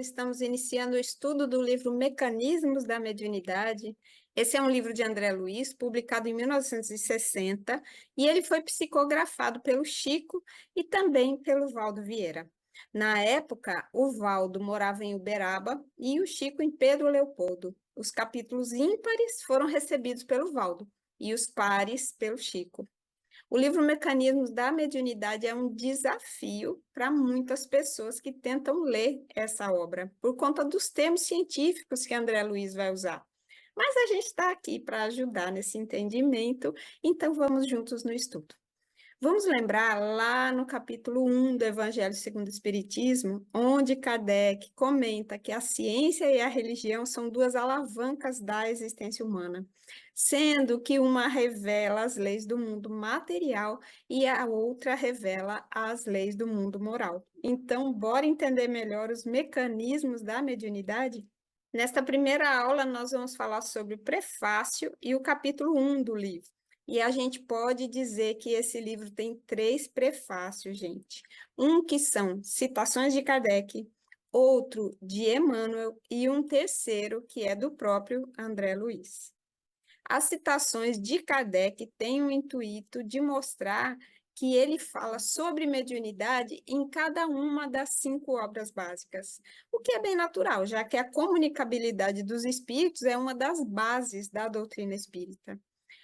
estamos iniciando o estudo do livro Mecanismos da Mediunidade. Esse é um livro de André Luiz, publicado em 1960, e ele foi psicografado pelo Chico e também pelo Valdo Vieira. Na época, o Valdo morava em Uberaba e o Chico em Pedro Leopoldo. Os capítulos ímpares foram recebidos pelo Valdo e os pares pelo Chico. O livro Mecanismos da Mediunidade é um desafio para muitas pessoas que tentam ler essa obra, por conta dos termos científicos que André Luiz vai usar. Mas a gente está aqui para ajudar nesse entendimento, então vamos juntos no estudo. Vamos lembrar lá no capítulo 1 do Evangelho segundo o Espiritismo, onde Kardec comenta que a ciência e a religião são duas alavancas da existência humana, sendo que uma revela as leis do mundo material e a outra revela as leis do mundo moral. Então, bora entender melhor os mecanismos da mediunidade? Nesta primeira aula, nós vamos falar sobre o prefácio e o capítulo 1 do livro. E a gente pode dizer que esse livro tem 3 prefácios, gente. Um que são citações de Kardec, outro de Emmanuel e um terceiro que é do próprio André Luiz. As citações de Kardec têm o intuito de mostrar que ele fala sobre mediunidade em cada uma das 5 obras básicas, o que é bem natural, já que a comunicabilidade dos espíritos é uma das bases da doutrina espírita.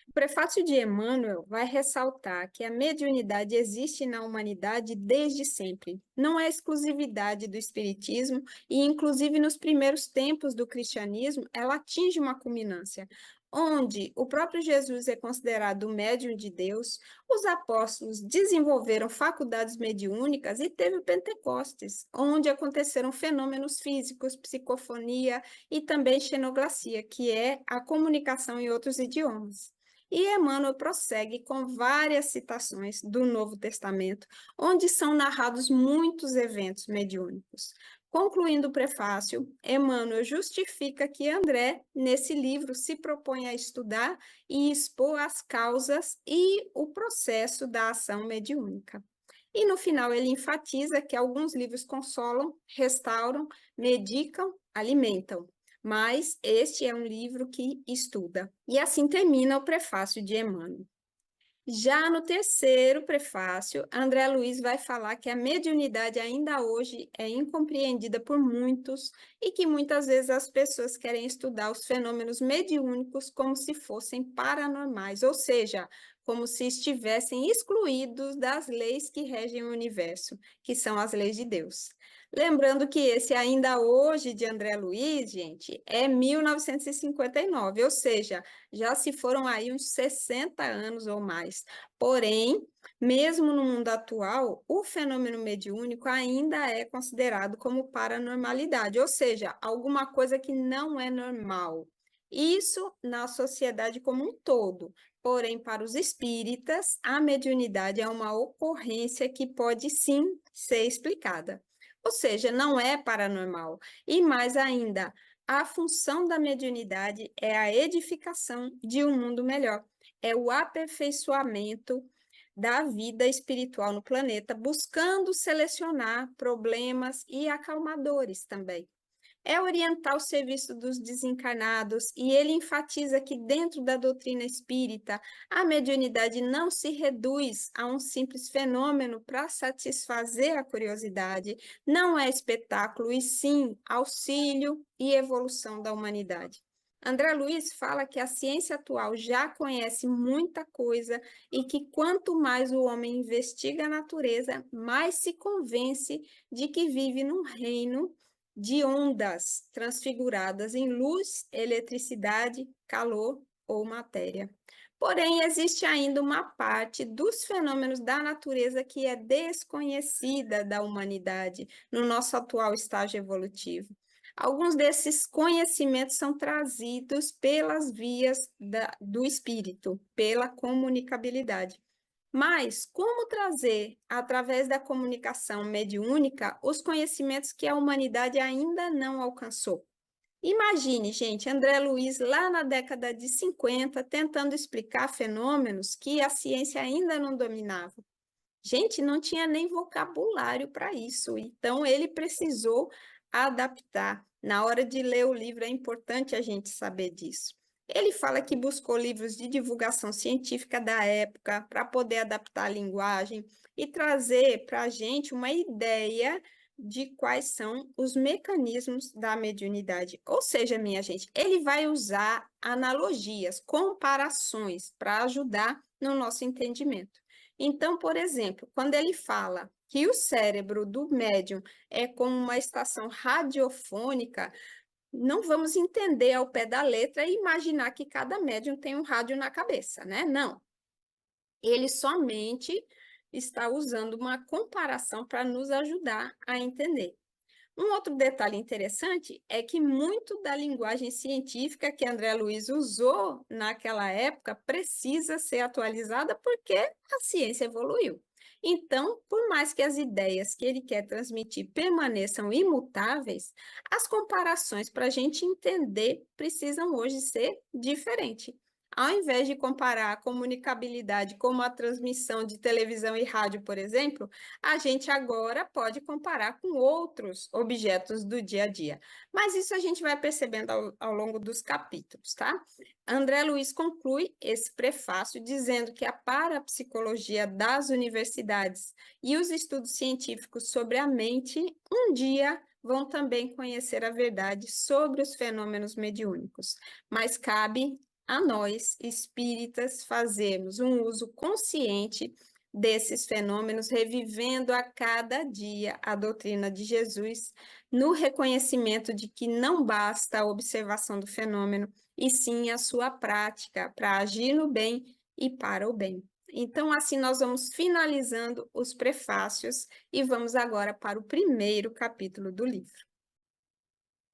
O prefácio de Emmanuel vai ressaltar que a mediunidade existe na humanidade desde sempre. Não é exclusividade do espiritismo e, inclusive, nos primeiros tempos do cristianismo, ela atinge uma culminância, onde o próprio Jesus é considerado o médium de Deus, os apóstolos desenvolveram faculdades mediúnicas e teve o Pentecostes, onde aconteceram fenômenos físicos, psicofonia e também xenoglacia, que é a comunicação em outros idiomas. E Emmanuel prossegue com várias citações do Novo Testamento, onde são narrados muitos eventos mediúnicos. Concluindo o prefácio, Emmanuel justifica que André, nesse livro, se propõe a estudar e expor as causas e o processo da ação mediúnica. E no final ele enfatiza que alguns livros consolam, restauram, medicam, alimentam, mas este é um livro que estuda. E assim termina o prefácio de Emmanuel. Já no terceiro prefácio, André Luiz vai falar que a mediunidade ainda hoje é incompreendida por muitos e que muitas vezes as pessoas querem estudar os fenômenos mediúnicos como se fossem paranormais, ou seja, como se estivessem excluídos das leis que regem o universo, que são as leis de Deus. Lembrando que esse ainda hoje de André Luiz, gente, é 1959, ou seja, já se foram aí uns 60 anos ou mais. Porém, mesmo no mundo atual, o fenômeno mediúnico ainda é considerado como paranormalidade, ou seja, alguma coisa que não é normal. Isso na sociedade como um todo. Porém, para os espíritas, a mediunidade é uma ocorrência que pode sim ser explicada. Ou seja, não é paranormal. E mais ainda, a função da mediunidade é a edificação de um mundo melhor, é o aperfeiçoamento da vida espiritual no planeta, buscando selecionar problemas e acalmadores também. É orientar o serviço dos desencarnados e ele enfatiza que dentro da doutrina espírita a mediunidade não se reduz a um simples fenômeno para satisfazer a curiosidade, não é espetáculo e sim auxílio e evolução da humanidade. André Luiz fala que a ciência atual já conhece muita coisa e que quanto mais o homem investiga a natureza, mais se convence de que vive num reino de ondas transfiguradas em luz, eletricidade, calor ou matéria. Porém, existe ainda uma parte dos fenômenos da natureza que é desconhecida da humanidade no nosso atual estágio evolutivo. Alguns desses conhecimentos são trazidos pelas vias do espírito, pela comunicabilidade. Mas como trazer, através da comunicação mediúnica, os conhecimentos que a humanidade ainda não alcançou? Imagine, gente, André Luiz lá na década de 50 tentando explicar fenômenos que a ciência ainda não dominava. Gente, não tinha nem vocabulário para isso, então ele precisou adaptar. Na hora de ler o livro, é importante a gente saber disso. Ele fala que buscou livros de divulgação científica da época para poder adaptar a linguagem e trazer para a gente uma ideia de quais são os mecanismos da mediunidade. Ou seja, minha gente, ele vai usar analogias, comparações para ajudar no nosso entendimento. Então, por exemplo, quando ele fala que o cérebro do médium é como uma estação radiofônica, não vamos entender ao pé da letra e imaginar que cada médium tem um rádio na cabeça, né? Não. Ele somente está usando uma comparação para nos ajudar a entender. Um outro detalhe interessante é que muito da linguagem científica que André Luiz usou naquela época precisa ser atualizada porque a ciência evoluiu. Então, por mais que as ideias que ele quer transmitir permaneçam imutáveis, as comparações para a gente entender precisam hoje ser diferentes. Ao invés de comparar a comunicabilidade como a transmissão de televisão e rádio, por exemplo, a gente agora pode comparar com outros objetos do dia a dia. Mas isso a gente vai percebendo ao longo dos capítulos, tá? André Luiz conclui esse prefácio dizendo que a parapsicologia das universidades e os estudos científicos sobre a mente um dia vão também conhecer a verdade sobre os fenômenos mediúnicos, mas cabe a nós, espíritas, fazermos um uso consciente desses fenômenos, revivendo a cada dia a doutrina de Jesus, no reconhecimento de que não basta a observação do fenômeno, e sim a sua prática para agir no bem e para o bem. Então, assim, nós vamos finalizando os prefácios e vamos agora para o primeiro capítulo do livro.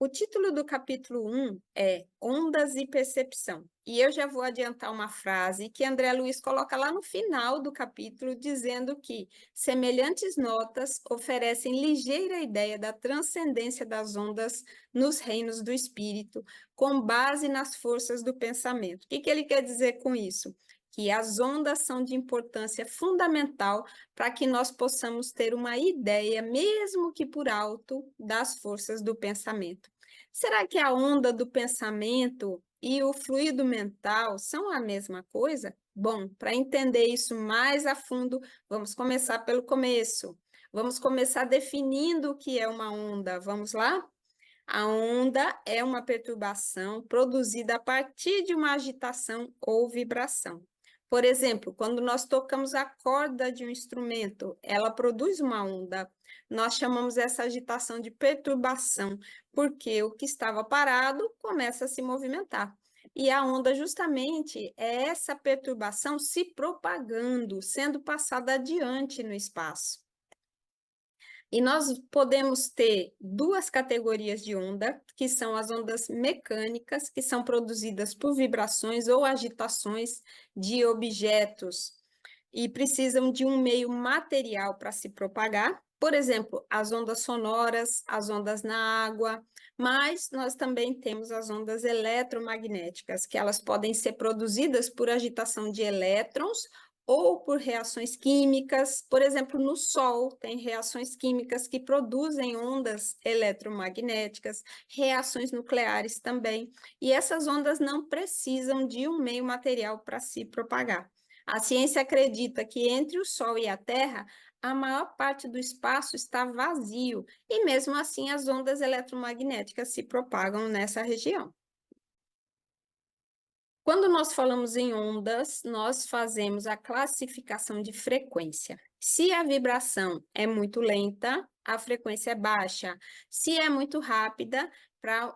O título do capítulo 1 é Ondas e Percepção. E eu já vou adiantar uma frase que André Luiz coloca lá no final do capítulo, dizendo que semelhantes notas oferecem ligeira ideia da transcendência das ondas nos reinos do espírito, com base nas forças do pensamento. O que ele quer dizer com isso? Que as ondas são de importância fundamental para que nós possamos ter uma ideia, mesmo que por alto, das forças do pensamento. Será que a onda do pensamento e o fluido mental são a mesma coisa? Bom, para entender isso mais a fundo, vamos começar pelo começo. Vamos começar definindo o que é uma onda. Vamos lá? A onda é uma perturbação produzida a partir de uma agitação ou vibração. Por exemplo, quando nós tocamos a corda de um instrumento, ela produz uma onda. Nós chamamos essa agitação de perturbação, porque o que estava parado começa a se movimentar. E a onda, justamente, é essa perturbação se propagando, sendo passada adiante no espaço. E nós podemos ter duas categorias de onda, que são as ondas mecânicas, que são produzidas por vibrações ou agitações de objetos e precisam de um meio material para se propagar. Por exemplo, as ondas sonoras, as ondas na água, mas nós também temos as ondas eletromagnéticas, que elas podem ser produzidas por agitação de elétrons ou por reações químicas. Por exemplo, no Sol, tem reações químicas que produzem ondas eletromagnéticas, reações nucleares também, e essas ondas não precisam de um meio material para se propagar. A ciência acredita que entre o Sol e a Terra, a maior parte do espaço está vazio, e mesmo assim as ondas eletromagnéticas se propagam nessa região. Quando nós falamos em ondas, nós fazemos a classificação de frequência. Se a vibração é muito lenta, a frequência é baixa. Se é muito rápida,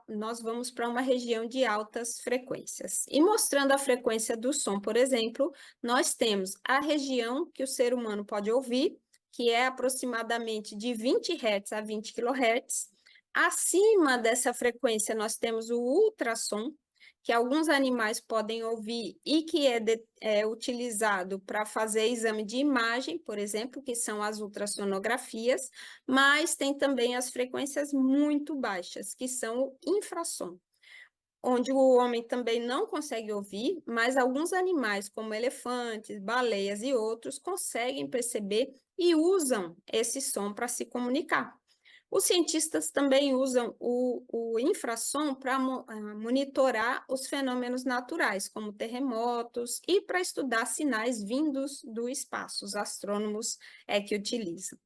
nós vamos para uma região de altas frequências. E mostrando a frequência do som, por exemplo, nós temos a região que o ser humano pode ouvir, que é aproximadamente de 20 Hz a 20 kHz. Acima dessa frequência, nós temos o ultrassom, que alguns animais podem ouvir e que é utilizado para fazer exame de imagem, por exemplo, que são as ultrassonografias, mas tem também as frequências muito baixas, que são o infrassom, onde o homem também não consegue ouvir, mas alguns animais, como elefantes, baleias e outros, conseguem perceber e usam esse som para se comunicar. Os cientistas também usam o infrassom para monitorar os fenômenos naturais, como terremotos, e para estudar sinais vindos do espaço. Os astrônomos é que utilizam.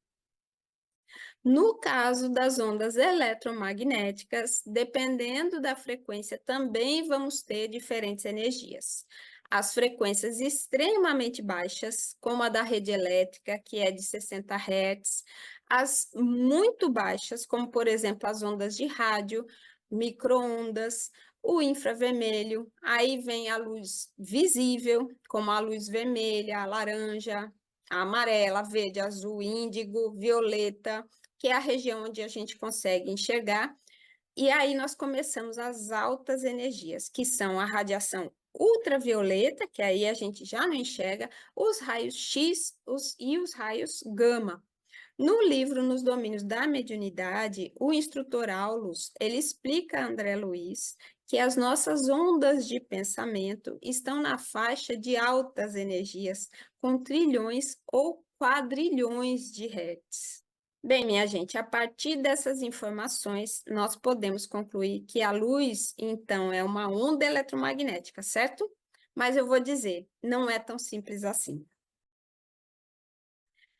No caso das ondas eletromagnéticas, dependendo da frequência, também vamos ter diferentes energias. As frequências extremamente baixas, como a da rede elétrica, que é de 60 Hz, as muito baixas, como, por exemplo, as ondas de rádio, micro-ondas, o infravermelho, aí vem a luz visível, como a luz vermelha, a laranja, a amarela, a verde, azul, índigo, violeta, que é a região onde a gente consegue enxergar, e aí nós começamos as altas energias, que são a radiação ultravioleta, que aí a gente já não enxerga, os raios X e os raios gama. No livro Nos Domínios da Mediunidade, o instrutor Aulus, ele explica a André Luiz que as nossas ondas de pensamento estão na faixa de altas energias, com trilhões ou quadrilhões de hertz. Bem, minha gente, a partir dessas informações, nós podemos concluir que a luz, então, é uma onda eletromagnética, certo? Mas eu vou dizer, não é tão simples assim.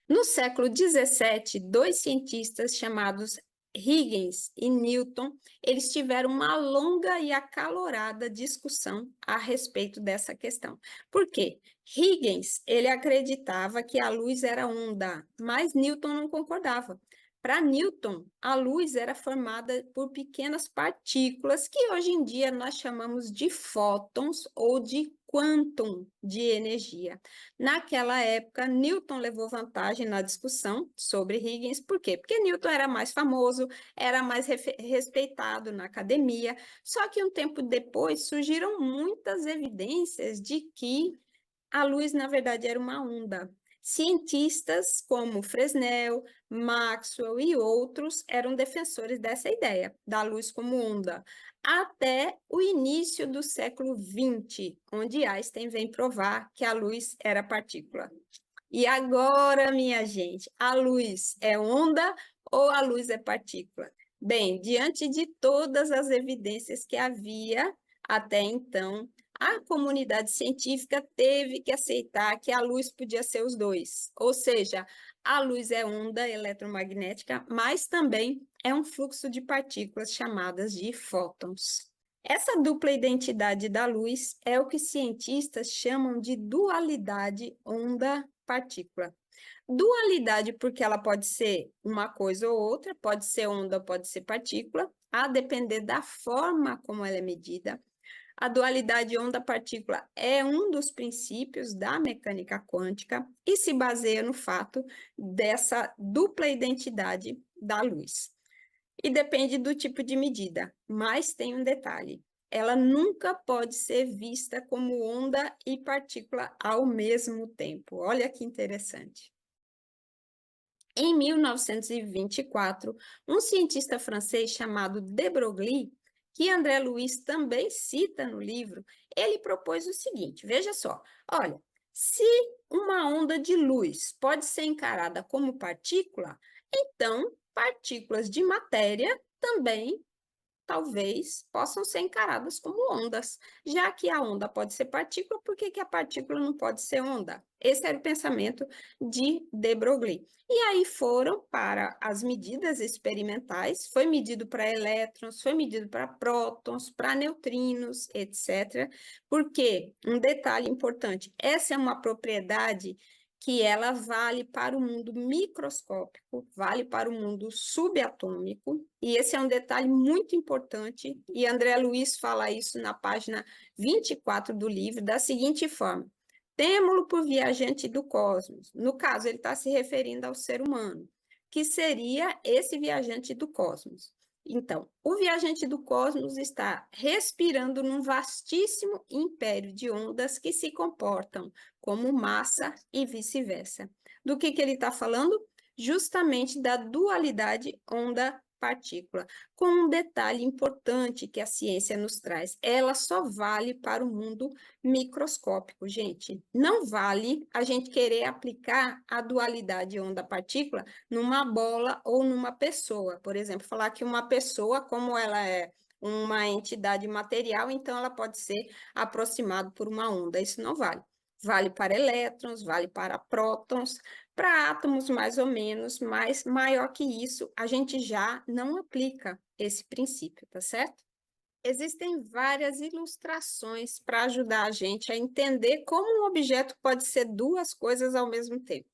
No século XVII, dois cientistas chamados Huygens e Newton, eles tiveram uma longa e acalorada discussão a respeito dessa questão. Por quê? Huygens, ele acreditava que a luz era onda, mas Newton não concordava. Para Newton, a luz era formada por pequenas partículas que hoje em dia nós chamamos de fótons ou de quantum de energia. Naquela época, Newton levou vantagem na discussão sobre Huygens. Por quê? Porque Newton era mais famoso, era mais respeitado na academia. Só que um tempo depois surgiram muitas evidências de que a luz, na verdade, era uma onda. Cientistas como Fresnel, Maxwell e outros eram defensores dessa ideia, da luz como onda, até o início do século XX, onde Einstein vem provar que a luz era partícula. E agora, minha gente, a luz é onda ou a luz é partícula? Bem, diante de todas as evidências que havia até então, a comunidade científica teve que aceitar que a luz podia ser os dois, ou seja, a luz é onda eletromagnética, mas também é um fluxo de partículas chamadas de fótons. Essa dupla identidade da luz é o que cientistas chamam de dualidade onda-partícula. Dualidade porque ela pode ser uma coisa ou outra, pode ser onda, pode ser partícula, a depender da forma como ela é medida. A dualidade onda-partícula é um dos princípios da mecânica quântica e se baseia no fato dessa dupla identidade da luz. E depende do tipo de medida, mas tem um detalhe: ela nunca pode ser vista como onda e partícula ao mesmo tempo. Olha que interessante. Em 1924, um cientista francês chamado de Broglie, que André Luiz também cita no livro, ele propôs o seguinte, veja só, olha, se uma onda de luz pode ser encarada como partícula, então partículas de matéria também talvez possam ser encaradas como ondas. Já que a onda pode ser partícula, por que a partícula não pode ser onda? Esse era o pensamento de Broglie. E aí foram para as medidas experimentais, foi medido para elétrons, foi medido para prótons, para neutrinos, etc. Porque, um detalhe importante, essa é uma propriedade que ela vale para o mundo microscópico, vale para o mundo subatômico, e esse é um detalhe muito importante, e André Luiz fala isso na página 24 do livro, da seguinte forma: temo-lo por viajante do cosmos. No caso, ele está se referindo ao ser humano, que seria esse viajante do cosmos. Então, o viajante do cosmos está respirando num vastíssimo império de ondas que se comportam como massa e vice-versa. Do que ele está falando? Justamente da dualidade onda-partícula. partícula, com um detalhe importante que a ciência nos traz: ela só vale para o mundo microscópico, gente. Não vale a gente querer aplicar a dualidade onda-partícula numa bola ou numa pessoa. Por exemplo, falar que uma pessoa, como ela é uma entidade material, então ela pode ser aproximada por uma onda. Isso não vale. Vale para elétrons, vale para prótons, para átomos mais ou menos, mas maior que isso, a gente já não aplica esse princípio, tá certo? Existem várias ilustrações para ajudar a gente a entender como um objeto pode ser duas coisas ao mesmo tempo.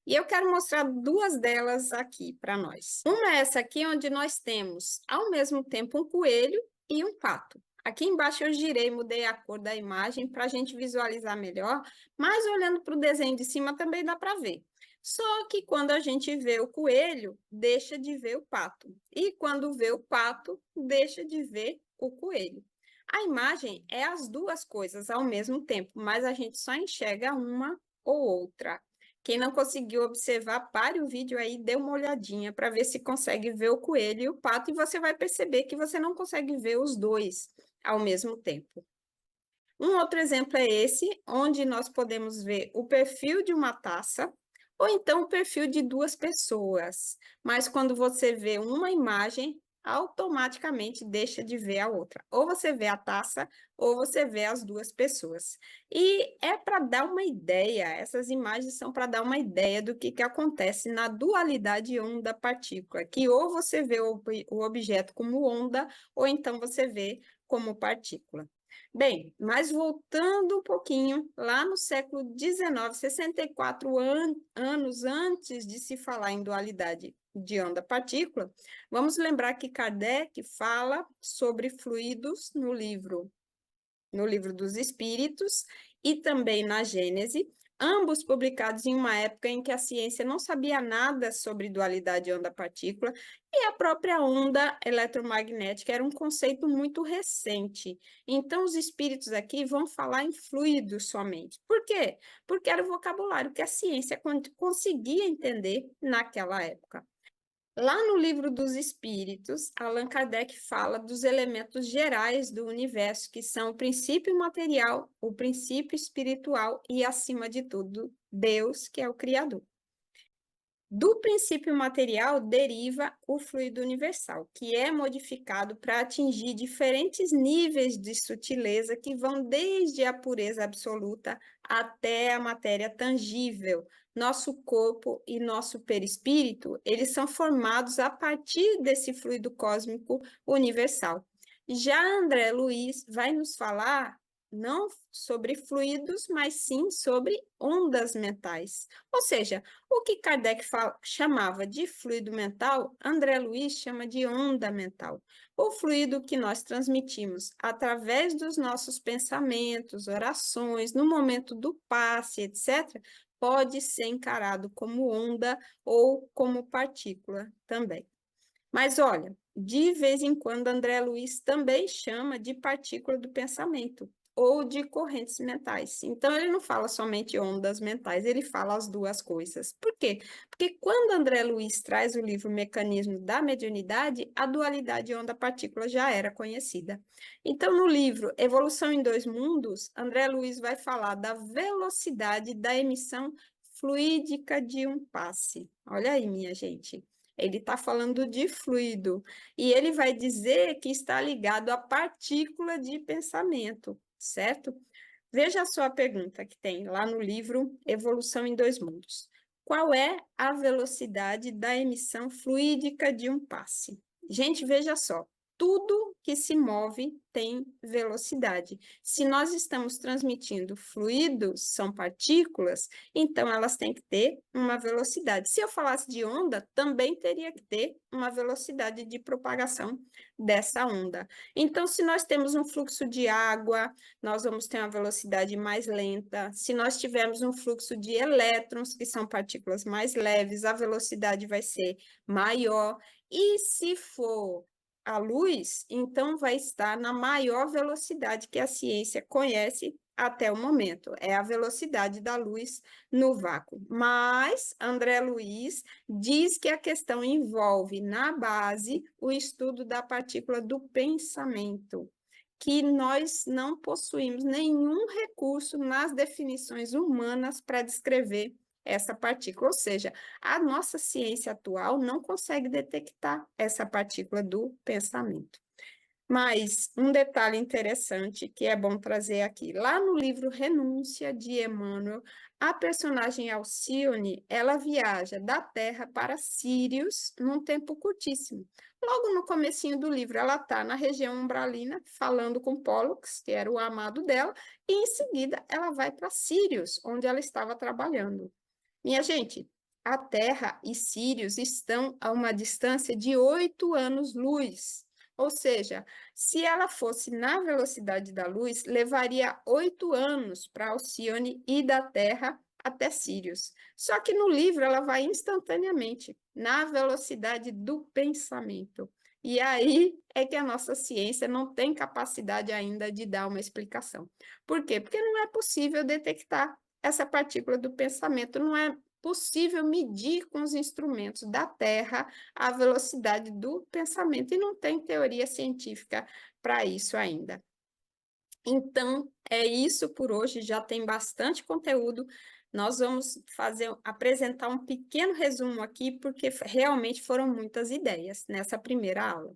E eu quero mostrar duas delas aqui para nós. Uma é essa aqui, onde nós temos, ao mesmo tempo, um coelho e um pato. Aqui embaixo eu girei, mudei a cor da imagem para a gente visualizar melhor, mas olhando para o desenho de cima também dá para ver. Só que quando a gente vê o coelho, deixa de ver o pato. E quando vê o pato, deixa de ver o coelho. A imagem é as duas coisas ao mesmo tempo, mas a gente só enxerga uma ou outra. Quem não conseguiu observar, pare o vídeo aí, dê uma olhadinha para ver se consegue ver o coelho e o pato, e você vai perceber que você não consegue ver os dois ao mesmo tempo. Um outro exemplo é esse, onde nós podemos ver o perfil de uma taça, ou então o perfil de duas pessoas. Mas quando você vê uma imagem, automaticamente deixa de ver a outra. Ou você vê a taça, ou você vê as duas pessoas. E é para dar uma ideia, essas imagens são para dar uma ideia do que acontece na dualidade onda-partícula, que ou você vê o objeto como onda, ou então você vê como partícula. Bem, mas voltando um pouquinho, lá no século XIX, 64 anos antes de se falar em dualidade de onda-partícula, vamos lembrar que Kardec fala sobre fluidos no livro dos Espíritos e também na Gênese, ambos publicados em uma época em que a ciência não sabia nada sobre dualidade onda-partícula e a própria onda eletromagnética era um conceito muito recente. Então, os espíritos aqui vão falar em fluidos somente. Por quê? Porque era o vocabulário que a ciência conseguia entender naquela época. Lá no Livro dos Espíritos, Allan Kardec fala dos elementos gerais do universo, que são o princípio material, o princípio espiritual e, acima de tudo, Deus, que é o Criador. Do princípio material deriva o fluido universal, que é modificado para atingir diferentes níveis de sutileza que vão desde a pureza absoluta até a matéria tangível. Nosso corpo e nosso perispírito, eles são formados a partir desse fluido cósmico universal. Já André Luiz vai nos falar não sobre fluidos, mas sim sobre ondas mentais. Ou seja, o que Kardec chamava de fluido mental, André Luiz chama de onda mental. O fluido que nós transmitimos através dos nossos pensamentos, orações, no momento do passe, etc., pode ser encarado como onda ou como partícula também. Mas olha, de vez em quando André Luiz também chama de partícula do pensamento ou de correntes mentais. Então, ele não fala somente ondas mentais, ele fala as duas coisas. Por quê? Porque quando André Luiz traz o livro Mecanismo da Mediunidade, a dualidade onda-partícula já era conhecida. Então, no livro Evolução em Dois Mundos, André Luiz vai falar da velocidade da emissão fluídica de um passe. Olha aí, minha gente. Ele está falando de fluido, e ele vai dizer que está ligado à partícula de pensamento, certo? Veja só a pergunta que tem lá no livro Evolução em Dois Mundos. Qual é a velocidade da emissão fluídica de um passe? Gente, veja só. Tudo que se move tem velocidade. Se nós estamos transmitindo fluidos, são partículas, então elas têm que ter uma velocidade. Se eu falasse de onda, também teria que ter uma velocidade de propagação dessa onda. Então, se nós temos um fluxo de água, nós vamos ter uma velocidade mais lenta. Se nós tivermos um fluxo de elétrons, que são partículas mais leves, a velocidade vai ser maior. E se for a luz, então vai estar na maior velocidade que a ciência conhece até o momento, é a velocidade da luz no vácuo. Mas André Luiz diz que a questão envolve, na base, o estudo da partícula do pensamento, que nós não possuímos nenhum recurso nas definições humanas para descrever essa partícula, ou seja, a nossa ciência atual não consegue detectar essa partícula do pensamento. Mas um detalhe interessante que é bom trazer aqui, lá no livro Renúncia de Emmanuel, a personagem Alcione, ela viaja da Terra para Sírios num tempo curtíssimo. Logo no comecinho do livro, ela está na região umbralina, falando com Pólux, que era o amado dela, e em seguida ela vai para Sírios, onde ela estava trabalhando. Minha gente, a Terra e Sírios estão a uma distância de 8 anos-luz. Ou seja, se ela fosse na velocidade da luz, levaria 8 anos para Alcione ir da Terra até Sírios. Só que no livro ela vai instantaneamente, na velocidade do pensamento. E aí é que a nossa ciência não tem capacidade ainda de dar uma explicação. Por quê? Porque não é possível detectar essa partícula do pensamento, não é possível medir com os instrumentos da Terra a velocidade do pensamento, e não tem teoria científica para isso ainda. Então, é isso por hoje, já tem bastante conteúdo. Nós vamos apresentar um pequeno resumo aqui, porque realmente foram muitas ideias nessa primeira aula.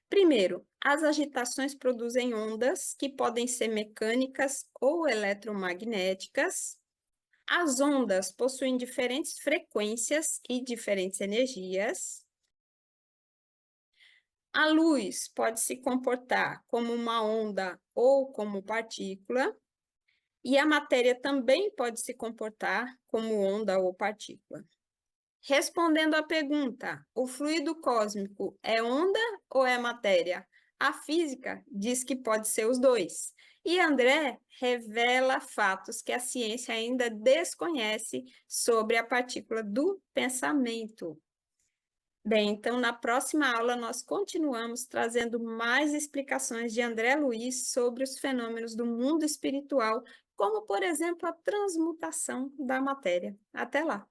Primeiro, as agitações produzem ondas que podem ser mecânicas ou eletromagnéticas. As ondas possuem diferentes frequências e diferentes energias. A luz pode se comportar como uma onda ou como partícula, e a matéria também pode se comportar como onda ou partícula. Respondendo à pergunta, o fluido cósmico é onda ou é matéria? A física diz que pode ser os dois. E André revela fatos que a ciência ainda desconhece sobre a partícula do pensamento. Bem, então na próxima aula nós continuamos trazendo mais explicações de André Luiz sobre os fenômenos do mundo espiritual, como, por exemplo, a transmutação da matéria. Até lá!